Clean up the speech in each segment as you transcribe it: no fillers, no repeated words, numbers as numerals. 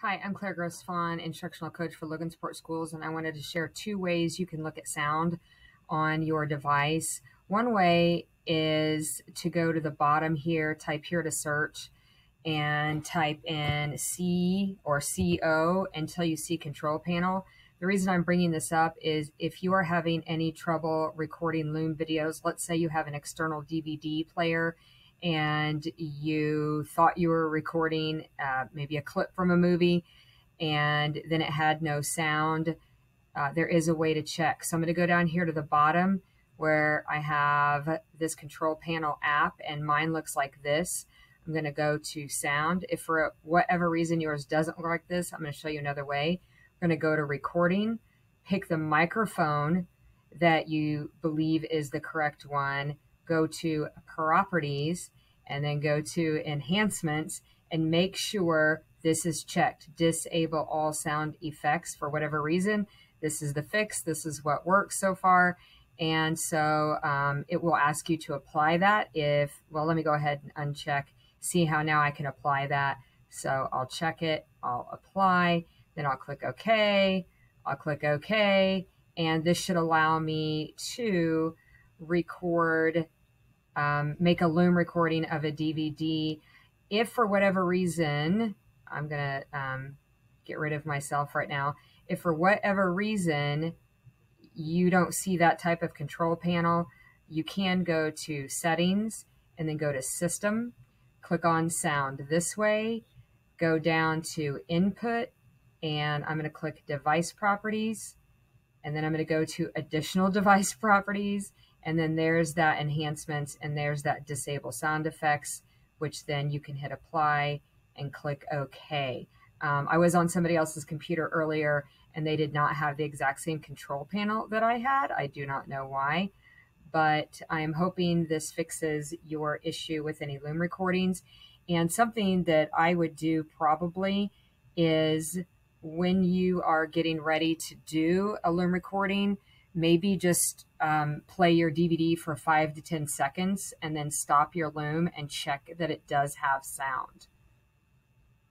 Hi, I'm Claire Gross-Fawn, instructional coach for Logansport Schools, and I wanted to share 2 ways you can look at sound on your device. One way is to go to the bottom here, type here to search, and type in C or CO until you see control panel. The reason I'm bringing this up is if you are having any trouble recording Loom videos, let's say you have an external DVD player and you thought you were recording maybe a clip from a movie and then it had no sound, there is a way to check. So I'm going to go down here to the bottom where I have this control panel app and mine looks like this. I'm going to go to sound. If for whatever reason yours doesn't look like this, I'm going to show you another way. I'm going to go to recording, pick the microphone that you believe is the correct one, go to properties, and then go to enhancements and make sure this is checked. Disable all sound effects for whatever reason. This is the fix. This is what works so far. And so it will ask you to apply that well, let me go ahead and uncheck, see how now I can apply that. So I'll check it, I'll apply, then I'll click OK, I'll click OK, and this should allow me to record, make a Loom recording of a DVD. If for whatever reason, I'm going to get rid of myself right now. If for whatever reason you don't see that type of control panel, you can go to settings and then go to system, click on sound this way, go down to input, and I'm going to click device properties, and then I'm going to go to additional device properties, and then there's that enhancements, and there's that disable sound effects, which then you can hit apply and click OK. I was on somebody else's computer earlier and they did not have the exact same control panel that I had. I do not know why, but I'm hoping this fixes your issue with any Loom recordings. And something that I would do probably is when you are getting ready to do a Loom recording, maybe just play your DVD for 5 to 10 seconds and then stop your Loom and check that it does have sound.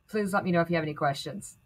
Please let me know if you have any questions.